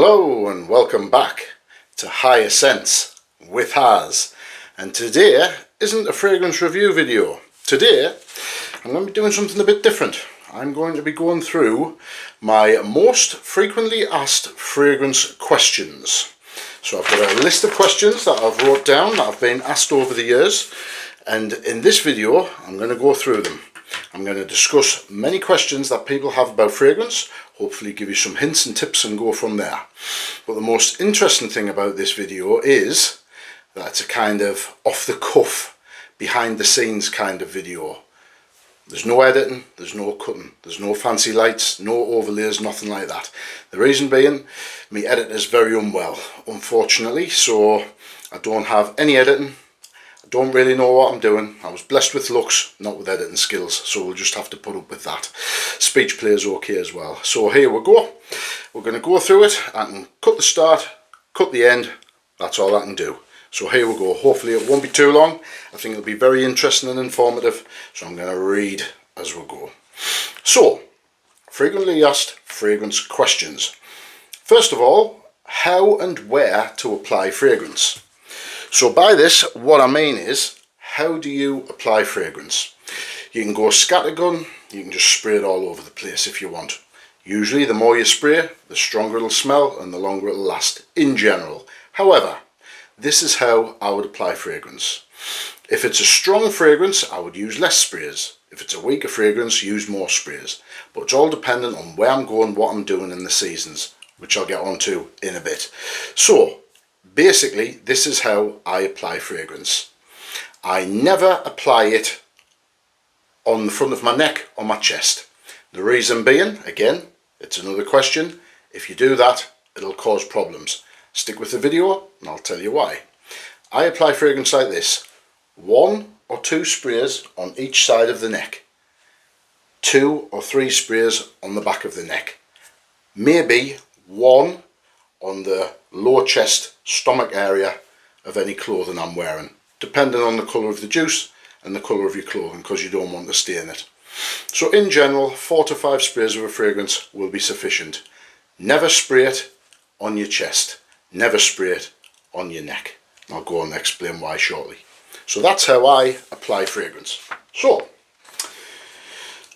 Hello and welcome back to Higher Sense with Haz, and today isn't a fragrance review video. Today I'm going to be doing something a bit different. I'm going to be going through my most frequently asked fragrance questions. So I've got a list of questions that I've wrote down that have been asked over the years, and in this video I'm going to go through them. I'm going to discuss many questions that people have about fragrance, hopefully give you some hints and tips and go from there. But the most interesting thing about this video is that it's a kind of off the cuff, behind the scenes kind of video. There's no editing, there's no cutting, there's no fancy lights, no overlays, nothing like that. The reason being, my editor's very unwell, unfortunately, so I don't have any editing. Don't really know what I'm doing. I was blessed with looks, not with editing skills, so we'll just have to put up with that. Speech plays okay as well. So here we go. We're going to go through it. I can cut the start, cut the end. That's all I can do. So here we go. Hopefully it won't be too long. I think it'll be very interesting and informative, so I'm going to read as we go. So, frequently asked fragrance questions. First of all, how and where to apply fragrance. So by this, what I mean is, how do you apply fragrance? You can go scattergun, you can just spray it all over the place if you want. Usually the more you spray, the stronger it'll smell and the longer it'll last, in general. However, this is how I would apply fragrance. If it's a strong fragrance, I would use less sprays. If it's a weaker fragrance, use more sprays. But it's all dependent on where I'm going, what I'm doing in the seasons, which I'll get onto in a bit. So, basically, this is how I apply fragrance. I never apply it on the front of my neck or my chest. The reason being, again, it's another question. If you do that, it'll cause problems. Stick with the video and I'll tell you why. I apply fragrance like this. 1 or 2 sprays on each side of the neck. 2 or 3 sprays on the back of the neck. Maybe 1 on the lower chest, stomach area of any clothing I'm wearing, depending on the colour of the juice and the colour of your clothing, because you don't want to stain it. So in general, 4 to 5 sprays of a fragrance will be sufficient. Never spray it on your chest, never spray it on your neck. I'll go on and explain why shortly. So that's how I apply fragrance. So,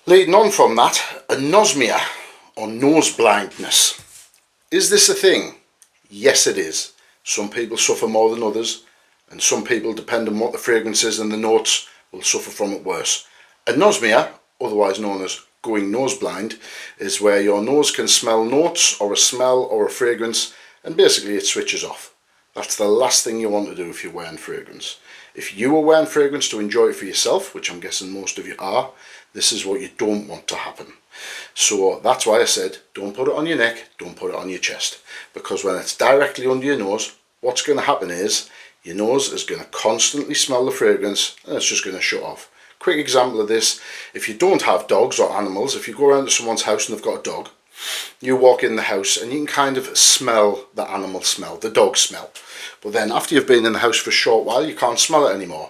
leading on from that, anosmia or nose blindness. Is this a thing? Yes, it is. Some people suffer more than others, and some people, depending on what the fragrance is and the notes, will suffer from it worse. Anosmia, otherwise known as going nose blind, is where your nose can smell notes or a smell or a fragrance, and basically it switches off. That's the last thing you want to do if you're wearing fragrance. If you are wearing fragrance to enjoy it for yourself, which I'm guessing most of you are, this is what you don't want to happen. So that's why I said don't put it on your neck, don't put it on your chest, because when it's directly under your nose, what's going to happen is your nose is going to constantly smell the fragrance and it's just going to shut off. Quick example of this: if you don't have dogs or animals, if you go around to someone's house and they've got a dog, you walk in the house and you can kind of smell the animal smell, the dog smell, but then after you've been in the house for a short while you can't smell it anymore.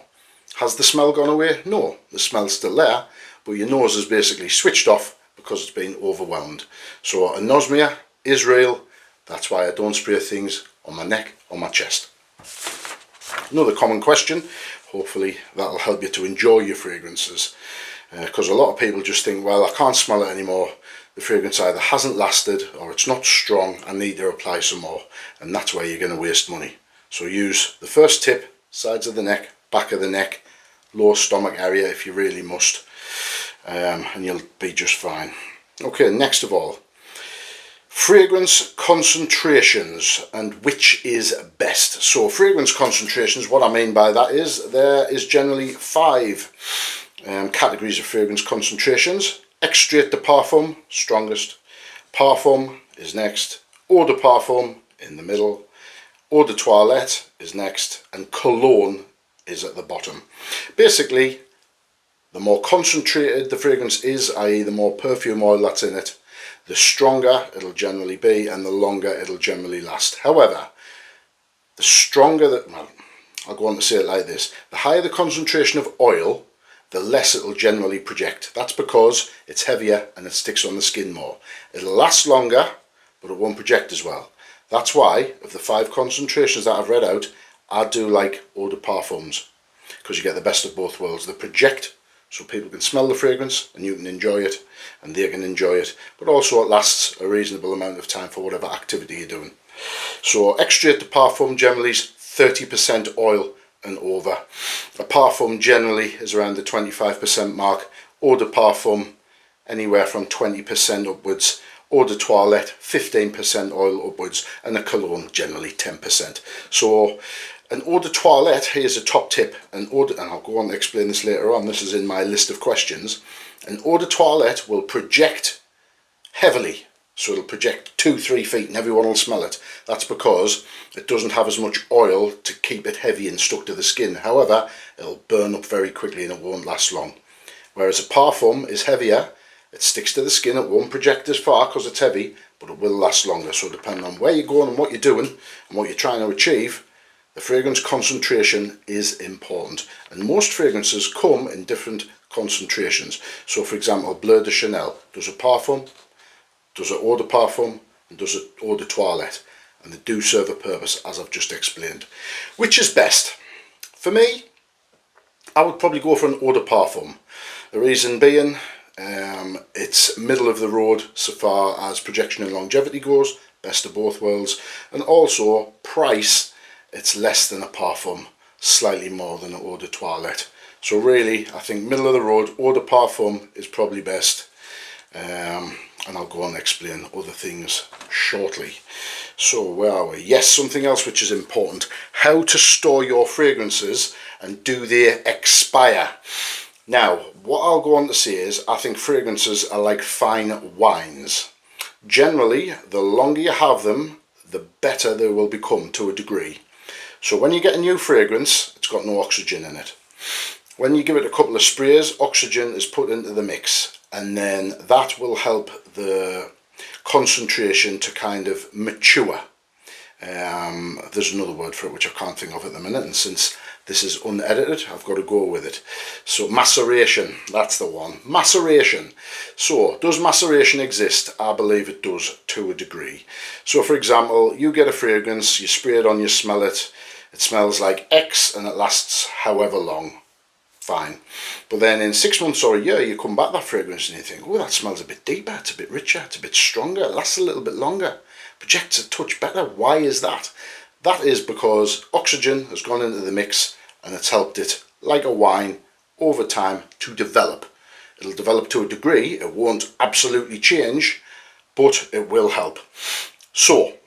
Has the smell gone away? No, the smell's still there, but your nose is basically switched off because it's been overwhelmed. So anosmia is real. That's why I don't spray things on my neck or my chest. Another common question, hopefully that'll help you to enjoy your fragrances, because a lot of people just think, well, I can't smell it anymore, the fragrance either hasn't lasted or it's not strong, I need to apply some more, and that's where you're going to waste money. So use the first tip, sides of the neck, back of the neck, lower stomach area if you really must, and you'll be just fine. Okay, next of all, fragrance concentrations and which is best. So fragrance concentrations, what I mean by that is there is generally 5 categories of fragrance concentrations. Extrait de parfum, strongest. Parfum is next. Eau de parfum in the middle. Eau de toilette is next, and cologne is at the bottom. Basically, the more concentrated the fragrance is, i.e. the more perfume oil that's in it, the stronger it'll generally be and the longer it'll generally last. However, the stronger that, well, I'll go on to say it like this, the higher the concentration of oil, the less it'll generally project. That's because it's heavier and it sticks on the skin more. It'll last longer, but it won't project as well. That's why, of the 5 concentrations that I've read out, I do like eau de parfums, because you get the best of both worlds. They project, so people can smell the fragrance and you can enjoy it and they can enjoy it, but also it lasts a reasonable amount of time for whatever activity you're doing. So extrait de parfum generally is 30% oil and over. A parfum generally is around the 25% mark. Eau de parfum anywhere from 20% upwards. Eau de toilette 15% oil upwards, and a cologne generally 10%. So an eau de toilette, here's a top tip, and I'll go on to explain this later on, this is in my list of questions. An eau de toilette will project heavily, so it'll project 2-3 feet and everyone will smell it. That's because it doesn't have as much oil to keep it heavy and stuck to the skin. However, it'll burn up very quickly and it won't last long. Whereas a parfum is heavier, it sticks to the skin, it won't project as far because it's heavy, but it will last longer. So depending on where you're going and what you're doing and what you're trying to achieve, the fragrance concentration is important. And most fragrances come in different concentrations. So for example, Bleu de Chanel does a parfum, does an eau de parfum, and does an eau de toilette. And they do serve a purpose, as I've just explained. Which is best? For me, I would probably go for an eau de parfum. The reason being, it's middle of the road so far as projection and longevity goes, best of both worlds, and also price, it's less than a parfum, slightly more than an eau de toilette. So really, I think middle of the road, eau de parfum is probably best, and I'll go on and explain other things shortly. So where are we? Yes, something else which is important, how to store your fragrances and do they expire? Now, what I'll go on to say is, I think fragrances are like fine wines. Generally, the longer you have them, the better they will become to a degree. So when you get a new fragrance, it's got no oxygen in it. When you give it a couple of sprays, oxygen is put into the mix, and then that will help the concentration to kind of mature. There's another word for it which I can't think of at the minute, and since this is unedited, I've got to go with it. So maceration, that's the one. Maceration. So does maceration exist? I believe it does to a degree. So for example, you get a fragrance, you spray it on, you smell it, it smells like X and it lasts however long. Fine. But then in 6 months or a year, you come back that fragrance and you think, oh, that smells a bit deeper, it's a bit richer, it's a bit stronger, it lasts a little bit longer, projects a touch better. Why is that? That is because oxygen has gone into the mix and it's helped it, like a wine, over time to develop. It'll develop to a degree, it won't absolutely change, but it will help. So,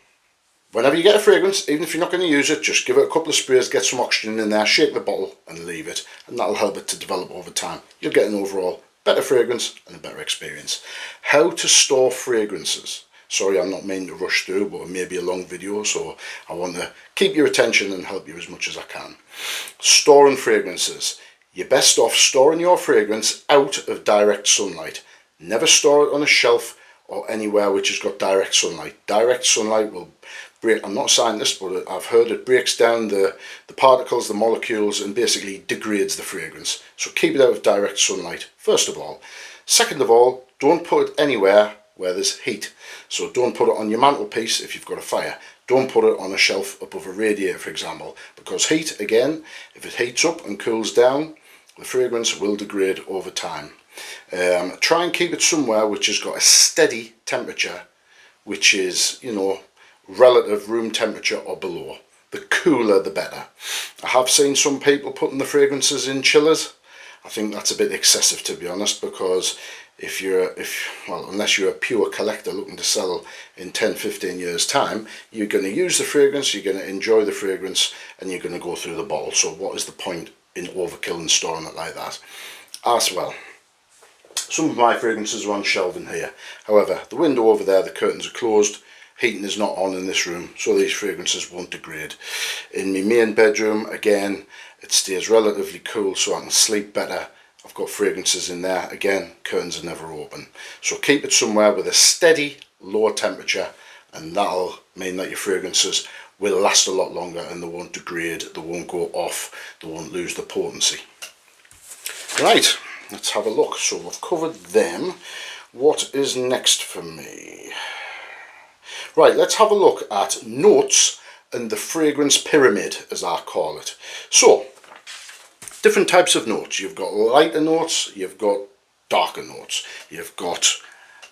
whenever you get a fragrance, even if you're not going to use it, just give it a couple of sprays, get some oxygen in there, shake the bottle and leave it, and that'll help it to develop over time. You'll get an overall better fragrance and a better experience. How to store fragrances. Sorry, I'm not meaning to rush through, but it may be a long video, so I want to keep your attention and help you as much as I can. Storing fragrances. You're best off storing your fragrance out of direct sunlight. Never store it on a shelf or anywhere which has got direct sunlight. Direct sunlight will break, I'm not a scientist, but I've heard it breaks down the particles, the molecules, and basically degrades the fragrance. So keep it out of direct sunlight, first of all. Second of all, don't put it anywhere where there's heat. So don't put it on your mantelpiece if you've got a fire. Don't put it on a shelf above a radiator, for example, because heat, again, if it heats up and cools down, the fragrance will degrade over time. Try and keep it somewhere which has got a steady temperature, which is, you know, relative room temperature or below. The cooler the better. I have seen some people putting the fragrances in chillers. I think that's a bit excessive, to be honest, because unless you're a pure collector looking to sell in 10-15 years time, you're going to use the fragrance, you're going to enjoy the fragrance, and you're going to go through the bottle. So what is the point in overkill and storing it like that? As well, some of my fragrances are on shelving here. However, the window over there, the curtains are closed, heating is not on in this room, so these fragrances won't degrade. In my main bedroom, again, it stays relatively cool so I can sleep better. I've got fragrances in there, again, curtains are never open. So keep it somewhere with a steady low temperature, and that'll mean that your fragrances will last a lot longer and they won't degrade, they won't go off, they won't lose the potency. Right, let's have a look. So we've covered them. What is next for me? Right, let's have a look at notes and the fragrance pyramid, as I call it. So, different types of notes. You've got lighter notes, you've got darker notes, you've got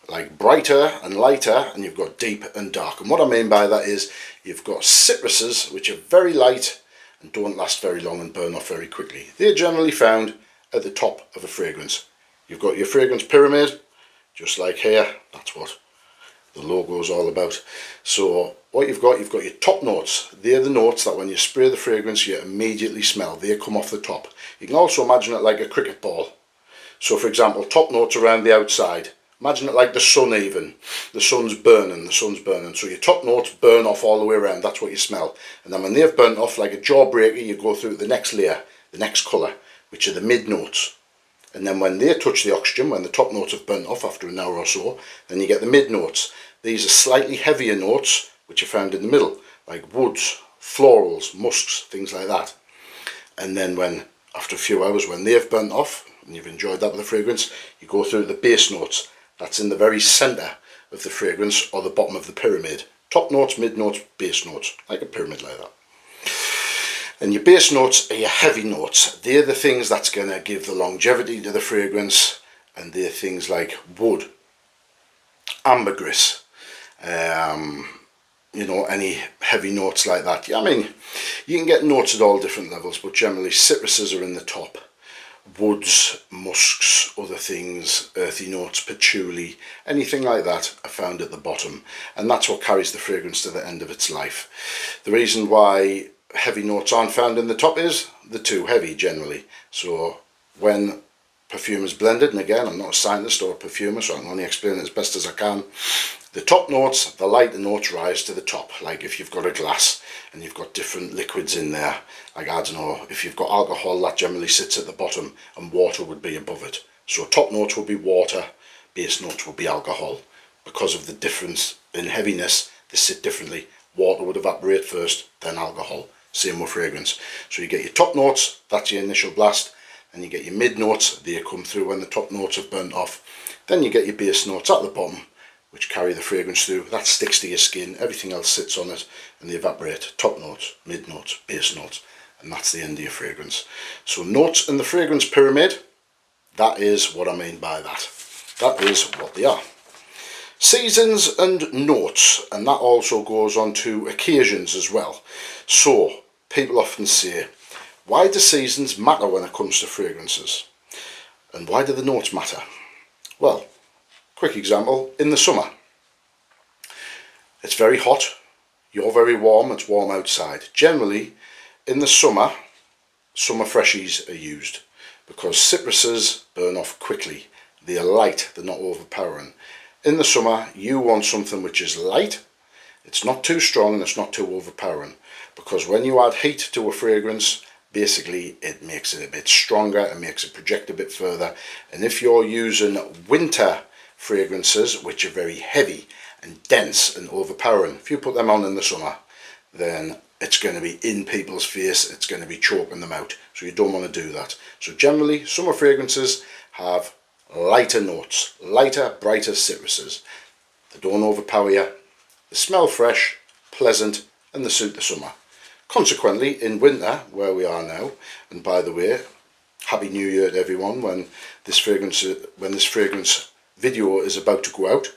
like brighter and lighter, and you've got deep and dark. And what I mean by that is you've got citruses, which are very light and don't last very long and burn off very quickly. They're generally found at the top of a fragrance. You've got your fragrance pyramid, just like here. That's what the logo is all about. So what you've got your top notes. They're the notes that when you spray the fragrance you immediately smell. They come off the top. You can also imagine it like a cricket ball. So for example, top notes around the outside. Imagine it like the sun even. The sun's burning. So your top notes burn off all the way around. That's what you smell. And then when they've burnt off like a jawbreaker, you go through the next layer, the next colour, which are the mid notes. And then when they touch the oxygen, when the top notes have burnt off after an hour or so, then you get the mid notes. These are slightly heavier notes, which are found in the middle, like woods, florals, musks, things like that. And then when, after a few hours, when they've burnt off, and you've enjoyed that with the fragrance, you go through the base notes. That's in the very centre of the fragrance, or the bottom of the pyramid. Top notes, mid notes, base notes, like a pyramid like that. And your base notes are your heavy notes. They're the things that's going to give the longevity to the fragrance, and they're things like wood, ambergris, you know, any heavy notes like that. I mean, you can get notes at all different levels, but generally citruses are in the top. Woods, musks, other things, earthy notes, patchouli, anything like that are found at the bottom, and that's what carries the fragrance to the end of its life. The reason why heavy notes aren't found in the top is they're too heavy generally. So when perfume is blended, and again I'm not a scientist or a perfumer, so I can only explain it as best as I can, the top notes, the lighter notes, rise to the top. Like if you've got a glass and you've got different liquids in there, like I don't know, if you've got alcohol, that generally sits at the bottom and water would be above it. So top notes will be water, base notes will be alcohol. Because of the difference in heaviness, they sit differently. Water would evaporate first, then alcohol. Same with fragrance. So you get your top notes, that's your initial blast, and you get your mid notes, they come through when the top notes have burnt off. Then you get your base notes at the bottom, which carry the fragrance through. That sticks to your skin, everything else sits on it, and they evaporate. Top notes, mid notes, base notes, and that's the end of your fragrance. So notes in the fragrance pyramid, that is what I mean by that. That is what they are. Seasons and notes, and that also goes on to occasions as well. So people often say, why do seasons matter when it comes to fragrances? And why do the notes matter? Well, quick example, in the summer, it's very hot, you're very warm, it's warm outside. Generally, in the summer, summer freshies are used because citruses burn off quickly. They are light, they're not overpowering. In the summer, you want something which is light, it's not too strong and it's not too overpowering, because when you add heat to a fragrance, basically it makes it a bit stronger, it makes it project a bit further. And if you're using winter fragrances which are very heavy and dense and overpowering, if you put them on in the summer, then it's going to be in people's face, it's going to be choking them out. So you don't want to do that. So generally, summer fragrances have lighter notes, lighter, brighter citruses. They don't overpower you, they smell fresh, pleasant, and they suit the summer. Consequently, in winter, where we are now, and by the way, Happy New Year to everyone when this fragrance video is about to go out.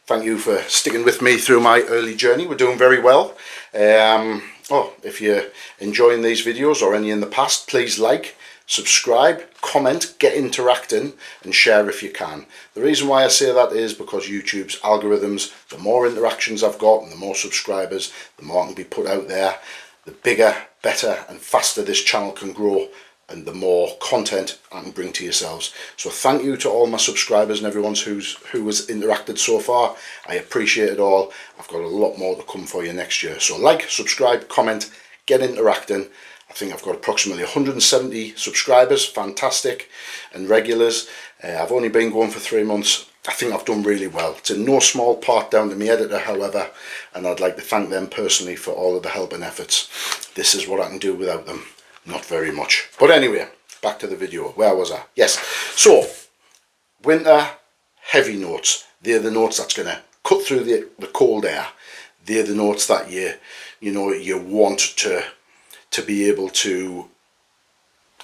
Thank you for sticking with me through my early journey. We're doing very well. If you're enjoying these videos or any in the past, please like, subscribe, comment, get interacting, and share if you can. The reason why I say that is because YouTube's algorithms, the more interactions I've got and the more subscribers, the more I can be put out there, the bigger, better and faster this channel can grow, and the more content I can bring to yourselves. So thank you to all my subscribers and everyone who has interacted so far. I appreciate it all. I've got a lot more to come for you next year. So like, subscribe, comment, get interacting. I think I've got approximately 170 subscribers, fantastic, and regulars. I've only been going for 3 months. I think I've done really well. It's in no small part down to my editor, however, and I'd like to thank them personally for all of the help and efforts. This is what I can do without them. Not very much. But anyway, back to the video. Where was I? Yes. So, winter heavy notes. They're the notes that's going to cut through the cold air. they're the notes that you want to be able to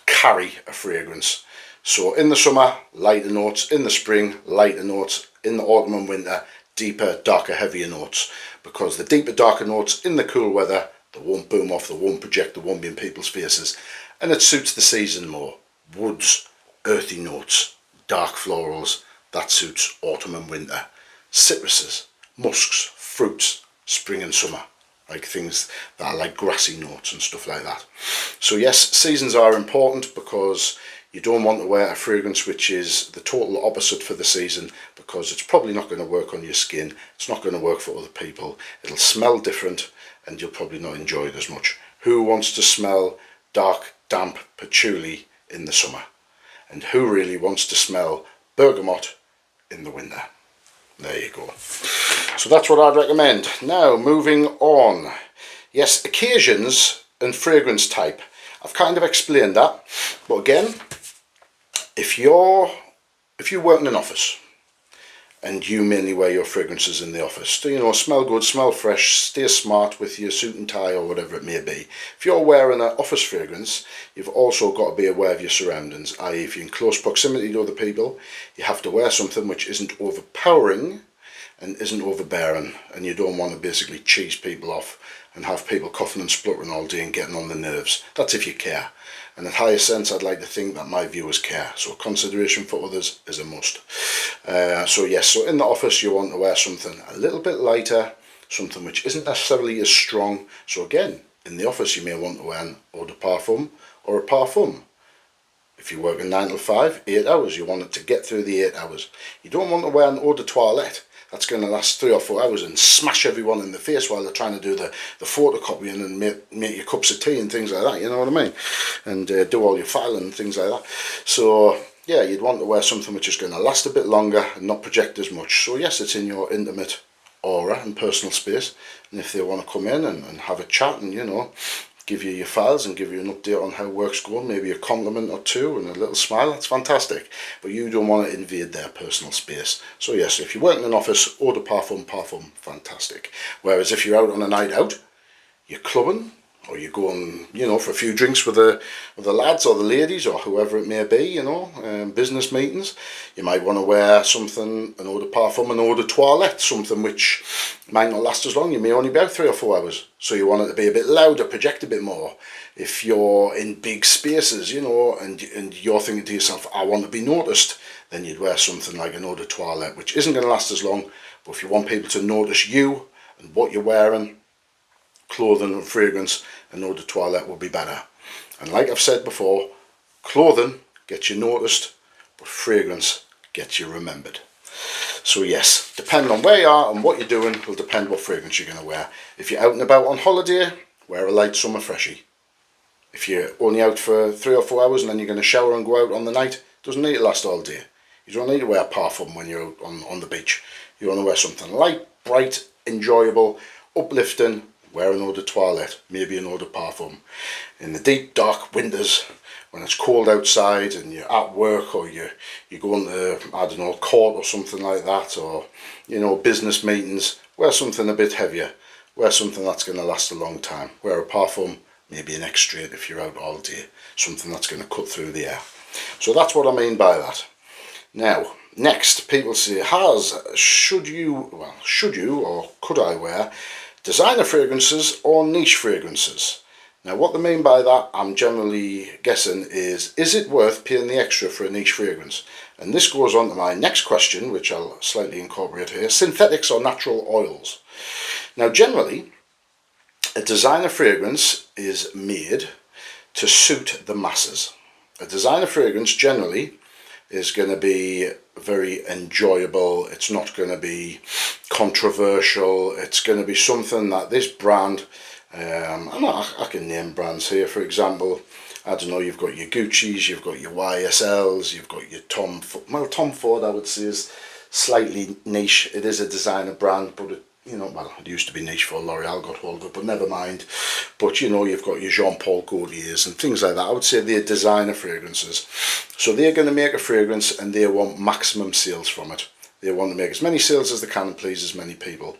carry a fragrance. So in the summer, lighter notes; in the spring, lighter notes; in the autumn and winter, deeper, darker, heavier notes. Because the deeper, darker notes in the cool weather, they won't boom off, they won't project, they won't be in people's faces, and it suits the season more. Woods, earthy notes, dark florals, that suits autumn and winter. Citruses, musks, fruits, spring and summer, like things that are like grassy notes and stuff like that. So yes, seasons are important, because you don't want to wear a fragrance which is the total opposite for the season, because it's probably not going to work on your skin, it's not going to work for other people, it'll smell different, and you'll probably not enjoy it as much. Who wants to smell dark, damp patchouli in the summer? And who really wants to smell bergamot in the winter? There you go. So that's what I'd recommend. Now, moving on. Yes, occasions and fragrance type. I've kind of explained that, but again, if you work in an office and you mainly wear your fragrances in the office, smell good, smell fresh, stay smart with your suit and tie or whatever it may be. If you're wearing an office fragrance, you've also got to be aware of your surroundings, i.e. if you're in close proximity to other people, you have to wear something which isn't overpowering and isn't overbearing, and you don't want to basically cheese people off and have people coughing and spluttering all day and getting on the nerves. That's if you care. And at higher sense, I'd like to think that my viewers care. So consideration for others is a must. So yes, so in the office you want to wear something a little bit lighter, something which isn't necessarily as strong. So again, in the office you may want to wear an eau de parfum or a parfum. If you're working 9 to 5, 8 hours, you want it to get through the 8 hours. You don't want to wear an eau de toilette that's going to last 3 or 4 hours and smash everyone in the face while they're trying to do the photocopying and make your cups of tea and things like that, you know what I mean? And do all your filing and things like that. So yeah, you'd want to wear something which is going to last a bit longer and not project as much. So yes, it's in your intimate aura and personal space, and if they want to come in and have a chat and give you your files and give you an update on how work's going, maybe a compliment or two and a little smile, that's fantastic. But you don't want to invade their personal space. So yes, if you work in an office, eau de parfum, fantastic. Whereas if you're out on a night out, you're clubbing, or you're going, for a few drinks with the lads or the ladies or whoever it may be, business meetings, you might want to wear something, an eau de parfum, an eau de toilette, something which might not last as long. You may only be out 3 or 4 hours, so you want it to be a bit louder, project a bit more. If you're in big spaces, and you're thinking to yourself, I want to be noticed, then you'd wear something like an eau de toilette, which isn't going to last as long, but if you want people to notice you and what you're wearing, clothing and fragrance, and eau de toilette will be better. And like I've said before, clothing gets you noticed, but fragrance gets you remembered. So yes, depending on where you are and what you're doing will depend what fragrance you're going to wear. If you're out and about on holiday, wear a light summer freshie. If you're only out for 3 or 4 hours and then you're going to shower and go out on the night, it doesn't need to last all day. You don't need to wear parfum when you're out on the beach. You want to wear something light, bright, enjoyable, uplifting. Wear an eau de toilette, maybe an eau de parfum. In the deep dark winters, when it's cold outside and you're at work, or you're going to, I don't know, court or something like that, or business meetings, wear something a bit heavier. Wear something that's going to last a long time. Wear a parfum, maybe an extrait if you're out all day, something that's going to cut through the air. So that's what I mean by that. Now, next, people say, should you or could I wear designer fragrances or niche fragrances? Now what they mean by that, I'm generally guessing, is it worth paying the extra for a niche fragrance? And this goes on to my next question, which I'll slightly incorporate here: synthetics or natural oils? Now generally, a designer fragrance is made to suit the masses. A designer fragrance generally is going to be very enjoyable. It's not going to be controversial. It's going to be something that this brand, I can name brands here, for example, I don't know, you've got your Gucci's, you've got your YSL's, you've got your Tom Ford I would say is slightly niche. It is a designer brand, but it used to be niche for L'Oreal, got hold of it, but never mind. But you've got your Jean-Paul Gaultier's and things like that. I would say they're designer fragrances. So they're going to make a fragrance and they want maximum sales from it. They want to make as many sales as they can and please as many people.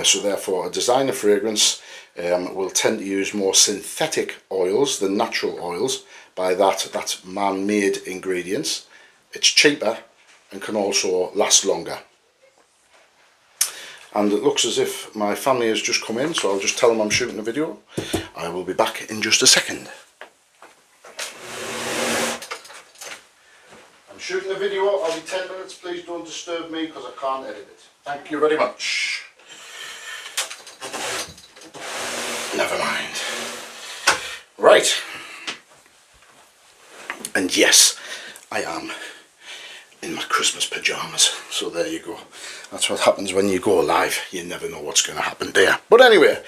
So therefore a designer fragrance will tend to use more synthetic oils than natural oils. By that, that's man-made ingredients. It's cheaper and can also last longer. And it looks as if my family has just come in, so I'll just tell them I'm shooting a video. I will be back in just a second. I'm shooting a video, I'll be 10 minutes, please don't disturb me because I can't edit it. Thank you very much. Never mind. Right. And yes, I am in my Christmas pyjamas, so there you go. That's what happens when you go live. You never know what's going to happen there. But anyway,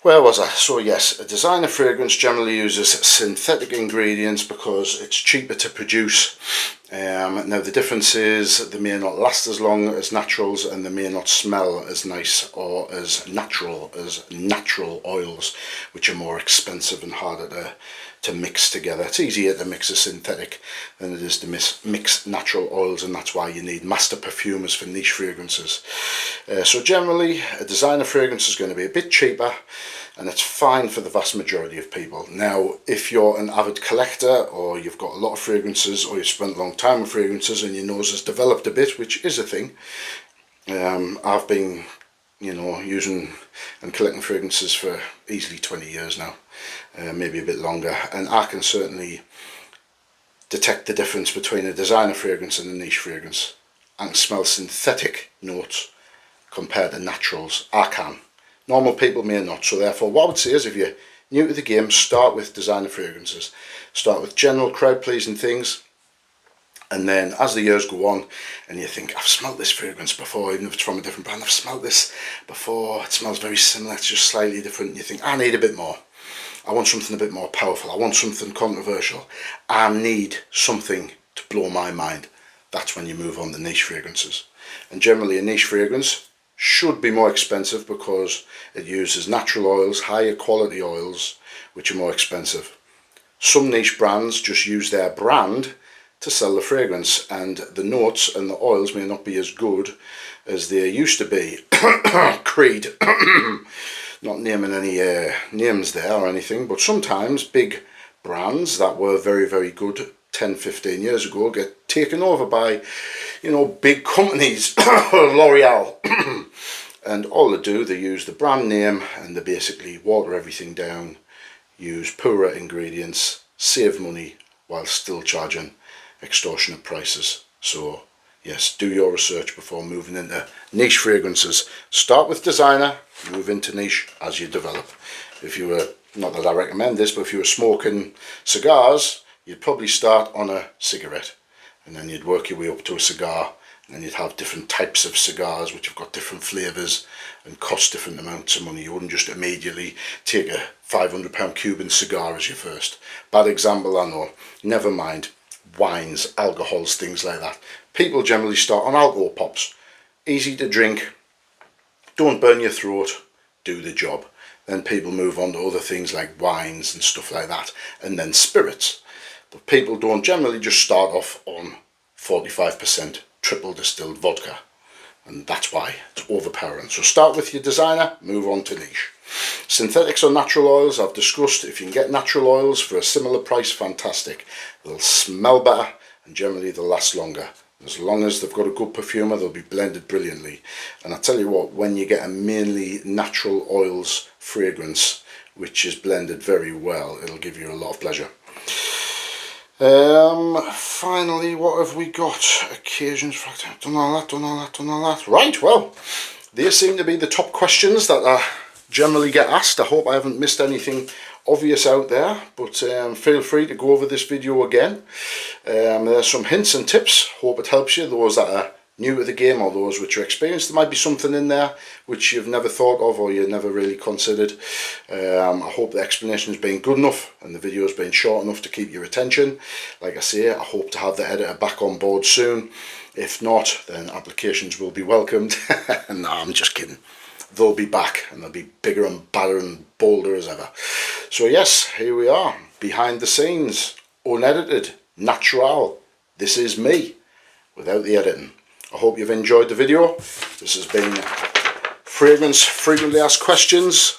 where was I? So yes, a designer fragrance generally uses synthetic ingredients because it's cheaper to produce. Now the difference is they may not last as long as naturals, and they may not smell as nice or as natural oils, which are more expensive and harder to mix together. It's easier to mix a synthetic than it is to mix natural oils, and that's why you need master perfumers for niche fragrances. So generally a designer fragrance is going to be a bit cheaper, and it's fine for the vast majority of people. Now if you're an avid collector, or you've got a lot of fragrances, or you've spent a long time with fragrances and your nose has developed a bit, which is a thing. I've been using and collecting fragrances for easily 20 years now, maybe a bit longer, and I can certainly detect the difference between a designer fragrance and a niche fragrance. I can smell synthetic notes compared to naturals. I can. Normal people may not, so therefore what I would say is, if you're new to the game, start with designer fragrances. Start with general crowd pleasing things, and then as the years go on and you think, I've smelled this fragrance before, even if it's from a different brand, I've smelled this before, it smells very similar, it's just slightly different, and you think, I need a bit more. I want something a bit more powerful, I want something controversial, I need something to blow my mind. That's when you move on to niche fragrances. And generally a niche fragrance should be more expensive because it uses natural oils, higher quality oils, which are more expensive. Some niche brands just use their brand to sell the fragrance, and the notes and the oils may not be as good as they used to be. Creed, not naming any names there or anything, but sometimes big brands that were very, very good 10-15 years ago get taken over by, big companies, L'Oreal, and all they do, they use the brand name and they basically water everything down, use poorer ingredients, save money while still charging extortionate prices. So yes, do your research before moving into niche fragrances. Start with designer, move into niche as you develop. If you were, not that I recommend this, but if you were smoking cigars, you'd probably start on a cigarette, and then you'd work your way up to a cigar, and then you'd have different types of cigars which have got different flavours and cost different amounts of money. You wouldn't just immediately take a £500 Cuban cigar as your first. Bad example, I know. Never mind. Wines, alcohols, things like that. People generally start on alcohol pops. Easy to drink, don't burn your throat, do the job. Then people move on to other things like wines and stuff like that, and then spirits. But people don't generally just start off on 45% triple distilled vodka, and that's why it's overpowering. So start with your designer, move on to niche. Synthetics or natural oils, I've discussed. If you can get natural oils for a similar price, fantastic. They'll smell better and generally they'll last longer. As long as they've got a good perfumer, they'll be blended brilliantly. And I tell you what, when you get a mainly natural oils fragrance which is blended very well, it'll give you a lot of pleasure. Finally, what have we got? Occasions, done all that. Right, well, these seem to be the top questions that I generally get asked. I hope I haven't missed anything obvious out there, but feel free to go over this video again. There's some hints and tips, hope it helps you, those that are new to the game or those which are experienced. There might be something in there which you've never thought of or you've never really considered. I hope the explanation has been good enough and the video has been short enough to keep your attention. Like I say, I hope to have the editor back on board soon. If not, then applications will be welcomed. No, I'm just kidding. They'll be back and they'll be bigger and badder and bolder as ever. So yes, here we are, behind the scenes, unedited, natural. This is me, without the editing. I hope you've enjoyed the video. This has been Fragrance Frequently Asked Questions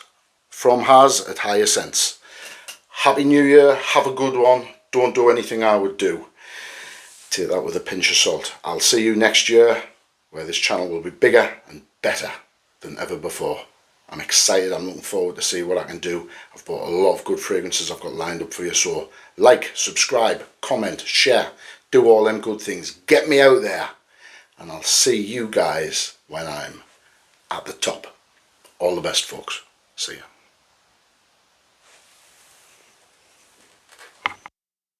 from Haz at Higher Sense. Happy New Year, have a good one. Don't do anything I would do. Take that with a pinch of salt. I'll see you next year, where this channel will be bigger and better than ever before. I'm excited, I'm looking forward to see what I can do. I've bought a lot of good fragrances I've got lined up for you, so like, subscribe, comment, share, do all them good things. Get me out there, and I'll see you guys when I'm at the top. All the best, folks. See ya.